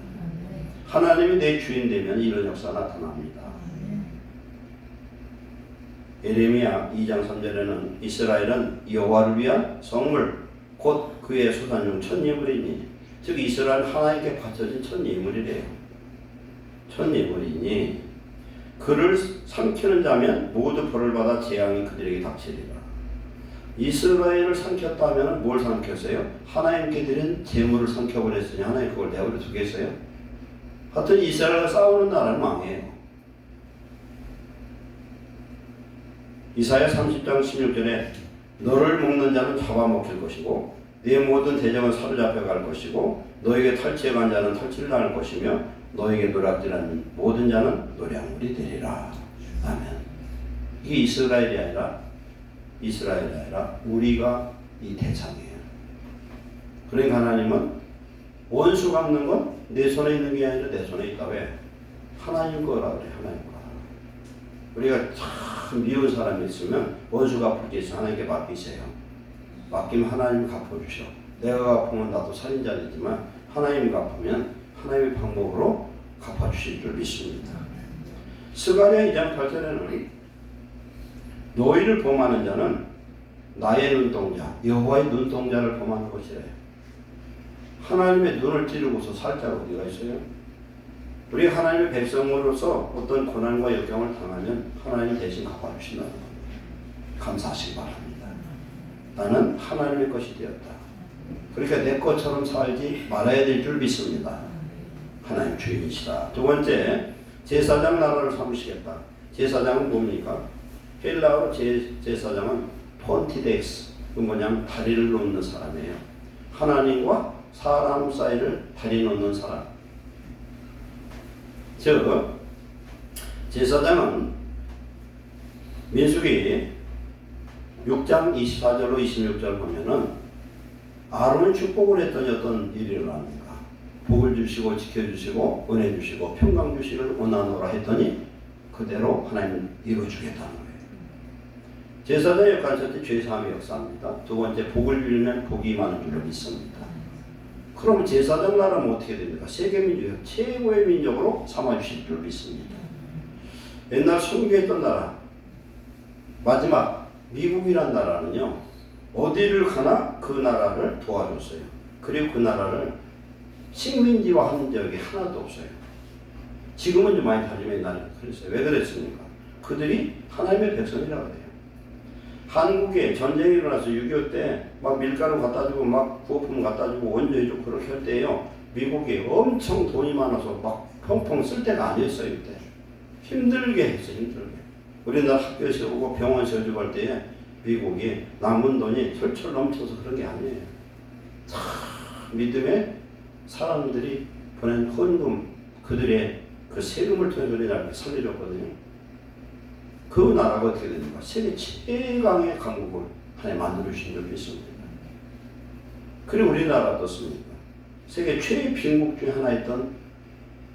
하나님이 내 주인 되면 이런 역사 나타납니다. 예레미야 2장 3절에는 이스라엘은 여호와를 위한 성물 곧 그의 수산 중 첫 예물이니 즉 이스라엘 하나님께 바쳐진 첫 예물이래요. 첫 예물이니 그를 삼키는 자면 모두 벌을 받아 재앙이 그들에게 닥치리라. 이스라엘을 삼켰다면 뭘 삼켰어요? 하나님께 드린 재물을 삼켜버렸으니 하나님 그걸 내버려 두겠어요? 하여튼 이스라엘과 싸우는 나라는 망해요. 이사야 30장 16절에 너를 먹는 자는 잡아먹힐 것이고 네 모든 대적은 사로잡혀 갈 것이고 너에게 탈취해 간 자는 탈취를 당할 것이며 너에게 노략질하는 모든 자는 노략물이 되리라. 아멘. 이게 이스라엘이 아니라 우리가 이 대상이에요. 그러니까 하나님은 원수 갚는 건 내 손에 있는 게 아니라 내 손에 있다. 왜? 하나님 거라 그래. 하나님 거. 우리가 참 미운 사람이 있으면 원수 갚을 게 있어 하나님께 맡기세요. 맡기면 하나님 갚아주셔. 내가 갚으면 나도 살인자이지만 하나님 갚으면 하나님의 방법으로 갚아주실 줄 믿습니다. 스가랴 2장 8절에는 너희를 범하는 자는 나의 눈동자 여호와의 눈동자를 범하는 것이래요. 하나님의 눈을 찌르고서 살 자가 어디가 있어요? 우리 하나님의 백성으로서 어떤 고난과 역경을 당하면 하나님 대신 갚아주신다는 겁니다. 감사하시기 바랍니다. 나는 하나님의 것이 되었다. 그러니까 내 것처럼 살지 말아야 될 줄 믿습니다. 하나님 주인이시다. 두 번째, 제사장 나라를 삼으시겠다. 제사장은 뭡니까? 헬라어 제사장은 폰티덱스. 그건 뭐냐면 다리를 놓는 사람이에요. 하나님과 사람 사이를 다리 놓는 사람. 즉 제사장은 민수기 6장 24절로 26절 보면은 아론은 축복을 했더니 어떤 일이 일어납니까? 복을 주시고 지켜주시고 은혜 주시고 평강 주시기를 원하노라 했더니 그대로 하나님은 이루어주겠다는 거예요. 제사장 역할 첫째 죄사함의 역사입니다. 두 번째 복을 빌면 복이 많은 줄로 믿습니다. 그럼 제사장 나라는 어떻게 됩니까? 세계민족의 최고의 민족으로 삼아주실 줄 믿습니다. 옛날 선교했던 나라 마지막 미국이란 나라는요 어디를 가나 그 나라를 도와줬어요. 그리고 그 나라를 식민지화한 적이 하나도 없어요. 지금은 좀 많이 다르지만 옛날에 그랬어요. 왜 그랬습니까? 그들이 하나님의 백성이라고 해요. 한국에 전쟁이 일어나서 6.25 때 막 밀가루 갖다 주고 막 부업품 갖다 주고 원조해주고 그렇게 할 때요 미국이 엄청 돈이 많아서 막 펑펑 쓸 때가 아니었어요. 그때 힘들게 했어요. 힘들게. 우리나라 학교 세우고 병원 세워주고 할 때에 미국이 남은 돈이 철철 넘쳐서 그런 게 아니에요. 참 믿음의 사람들이 보낸 헌금 그들의 그 세금을 통해서 우리나라를 살려줬거든요. 그 나라가 어떻게 됩니까? 세계 최강의 강국을 하나님 만들어 주신 줄 믿습니다. 그리고 우리나라 어떻습니까? 세계 최의 빈국 중에 하나였던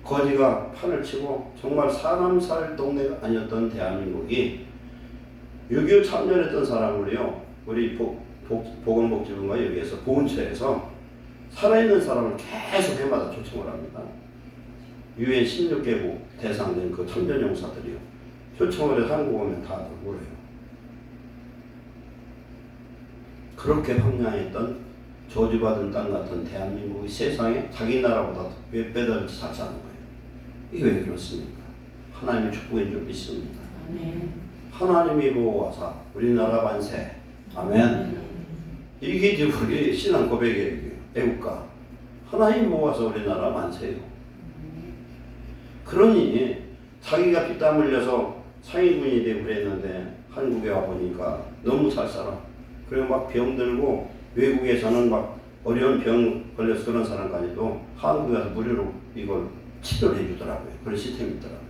거지가 판을 치고 정말 사람 살 동네가 아니었던 대한민국이 6.25 참전했던 사람을요, 우리 보건복지부가 여기에서 보훈처에서 살아있는 사람을 계속 해마다 초청을 합니다. 유엔 16개국 대상된 그 참전용사들이요, 초청을 해서 한국 오면 다 오래요. 그렇게 황량했던 저주받은 땅 같은 대한민국이 세상에 자기 나라보다 몇 배더 잘 사는 거예요. 이게 왜 그렇습니까? 하나님의 축복인 줄 믿습니다. 하나님이 보호하사 우리나라 만세. 아멘. 이게 이제 우리 신앙 고백이에요. 애국가. 하나님 보호하사 우리나라 만세요. 그러니 자기가 피땀 흘려서 상위군이 되고 그랬는데 한국에 와보니까 너무 잘 살아. 그리고 막 병들고 외국에서는 막 어려운 병 걸려서 그런 사람까지도 한국에 와서 무료로 이걸 치료를 해주더라고요. 그런 시스템이 있더라고요.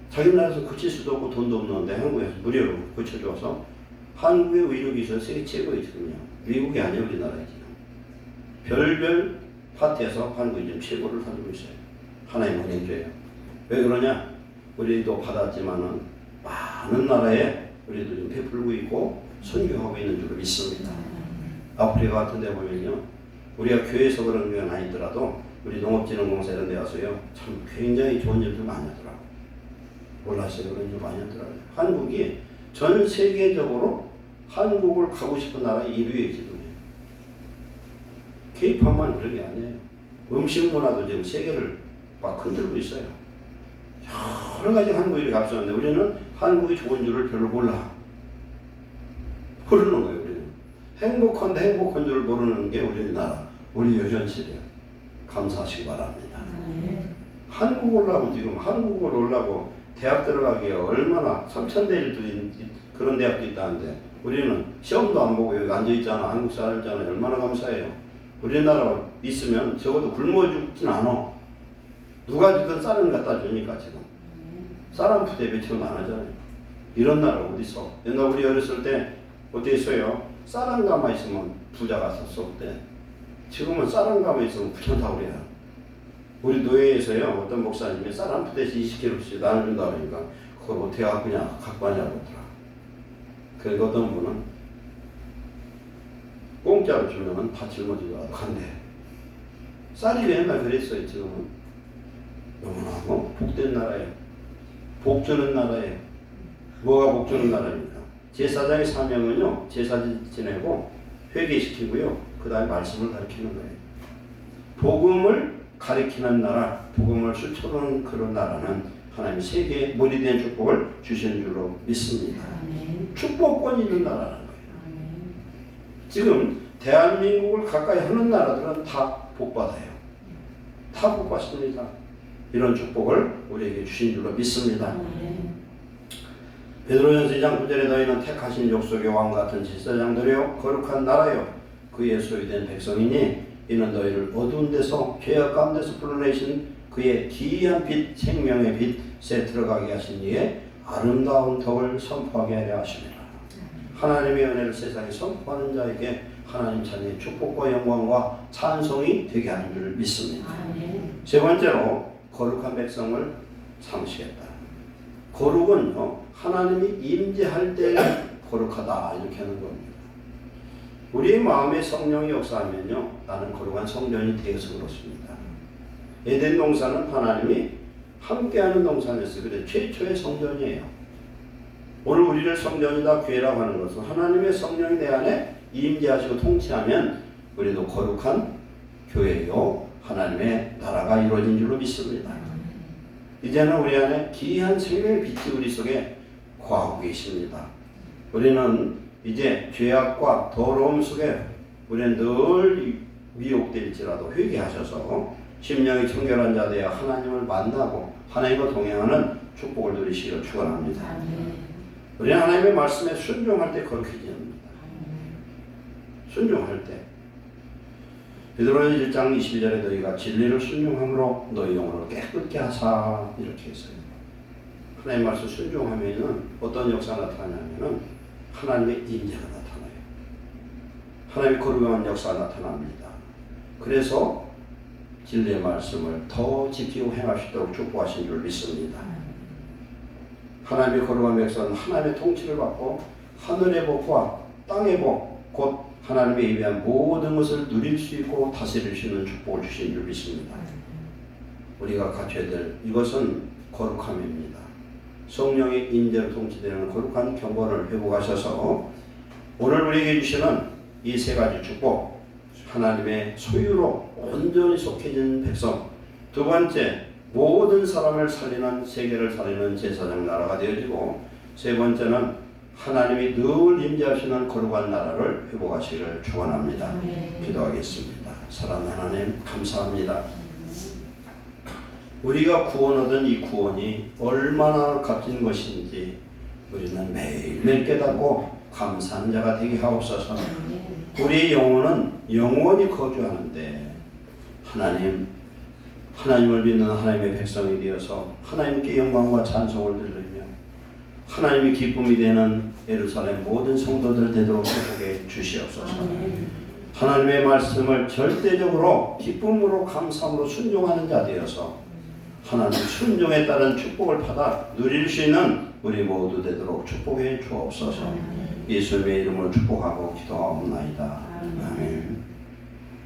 자기 나라에서 고칠 수도 없고 돈도 없는데 한국에서 무료로 고쳐줘서 한국의 의료기술 세계 최고의 지금요. 미국이 아니에요, 우리나라에 지금. 별별 파트에서 한국이 지금 최고를 가지고 있어요. 하나님 은혜줘요. 왜 그러냐? 우리도 받았지만은 많은 나라에 우리도 지금 베풀고 있고 선교하고 있는 줄 믿습니다. 아프리카 같은 데 보면요, 우리가 교회에서 그런 건 아니더라도 우리 농업진흥공사 이런 데 와서요, 참 굉장히 좋은 일들 많이 하더라고요. 몰랐어요. 그런 일 많이 하더라고요. 한국이 전 세계적으로 한국을 가고 싶은 나라 1위의 지도예요. K-팝만 그런 게 아니에요. 음식 문화도 지금 세계를 막 흔들고 있어요. 여러 가지 한국이 이렇게 앞서는데 우리는 한국이 좋은 줄을 별로 몰라. 모르는 거예요, 우리는. 행복한데 행복한 줄 모르는 게 우리나라, 우리 여전시대요. 감사하시기 바랍니다. 한국 올라고 지금 한국을 올라고 대학 들어가기에 얼마나 3,000대 1도 그런 대학도 있다는데 우리는 시험도 안 보고 여기 앉아있잖아. 한국 사람이잖아. 얼마나 감사해요. 우리나라 있으면 적어도 굶어 죽진 않아. 누가 주든 쌀은 갖다 주니까 지금. 쌀 한 푸대 며칠은 안 하잖아요. 이런 나라 어디 있어? 옛날 우리 어렸을 때 어디 있어요? 쌀 한 가마 있으면 부자가 섰었대. 지금은 쌀 한 가마 있으면 부자다 그래요. 우리 노예에서요, 어떤 목사님이 쌀 한 푸대씩 20kg씩 나눠준다 그러니까 그걸 어떻게 갖고 하냐고 하더라. 그래서 어떤 분은 공짜로 주면은 다 짊어지고 간대. 쌀이 옛날 그랬어요. 지금은 너무나 복된 나라예요. 복 주는 나라예요. 뭐가 복 주는 나라입니까? 제사장의 사명은요, 제사 지내고 회개시키고요, 그 다음에 말씀을 가르치는 거예요. 복음을 가르치는 나라, 복음을 수출하는 그런 나라는 하나님 세계에 머리된 축복을 주시는 줄로 믿습니다. 축복권이 있는 나라라는 거예요. 지금 대한민국을 가까이 하는 나라들은 다 복받아요. 다 복받습니다. 이런 축복을 우리에게 주신 줄로 믿습니다. 베드로전서 2장 9절에 너희는 택하신 족속의 왕같은 제사장들이요 거룩한 나라요 그의 소유된 백성이니 이는 너희를 어두운 데서 죄악 가운데서 불러내신 그의 기이한 빛 생명의 빛에 들어가게 하신 이의 아름다운 덕을 선포하게 하려 하십니다. 하나님의 은혜를 세상에 선포하는 자에게 하나님 자녀의 축복과 영광과 찬송이 되게 하는 줄 믿습니다. 세 번째로 거룩한 백성을 삼으시겠다. 거룩은요, 하나님이 임재할 때 거룩하다 이렇게 하는 겁니다. 우리의 마음에 성령이 역사하면요, 나는 거룩한 성전이 되어서 그렇습니다. 에덴 동산은 하나님이 함께하는 동산이었어요. 그래서 최초의 성전이에요. 오늘 우리를 성전이다 교회라고 하는 것은 하나님의 성령이 내 안에 임재하시고 통치하면 우리도 거룩한 교회요 하나님의 나라가 이루어진 줄로 믿습니다. 이제는 우리 안에 기이한 생명의 빛이 우리 속에 거하고 계십니다. 우리는 이제 죄악과 더러움 속에 우리는 늘 미혹될지라도 회개하셔서 심령이 청결한 자 되어 하나님을 만나고 하나님과 동행하는 축복을 누리시기를 축원합니다. 우리는 하나님의 말씀에 순종할 때 거룩해집니다. 순종할 때. 베드로전서 1장 22절에 너희가 진리를 순종함으로 너희 영혼을 깨끗게 하사 이렇게 했어요. 하나님 말씀 순종하면은 어떤 역사가 나타나냐면은 하나님의 임재가 나타나요. 하나님의 거룩한 역사가 나타납니다. 그래서 진리의 말씀을 더 지키고 행할 수 있도록 축복하신 줄 믿습니다. 하나님의 거룩한 백성은 하나님의 통치를 받고 하늘의 복과 땅의 복, 곧 하나님의 예비한 모든 것을 누릴 수 있고 다스릴 수 있는 축복을 주신 줄 믿습니다. 우리가 갖춰야 될 이것은 거룩함입니다. 성령의 인재로 통치되는 거룩한 경건을 회복하셔서 오늘 우리에게 주시는 이 세 가지 축복, 하나님의 소유로 온전히 속해진 백성, 두 번째 모든 사람을 살리는, 세계를 살리는 제사장 나라가 되어지고, 세 번째는 하나님이 늘 임재하시는 거룩한 나라를 회복하시기를 축원합니다. 기도하겠습니다. 사랑하는 하나님 감사합니다. 우리가 구원 얻은 이 구원이 얼마나 값진 것인지 우리는 매일매일 깨닫고 감사한 자가 되게 하옵소서. 우리의 영혼은 영원히 거주하는데 하나님을 믿는 하나님의 백성이 되어서 하나님께 영광과 찬송을 들으며 하나님의 기쁨이 되는 예루살렘 모든 성도들 되도록 축복해 주시옵소서. 하나님의 말씀을 절대적으로 기쁨으로 감사함으로 순종하는 자 되어서 하나님 순종에 따른 축복을 받아 누릴 수 있는 우리 모두 되도록 축복해 주옵소서. 예수님의 이름으로 축복하고 기도하옵나이다. 아멘.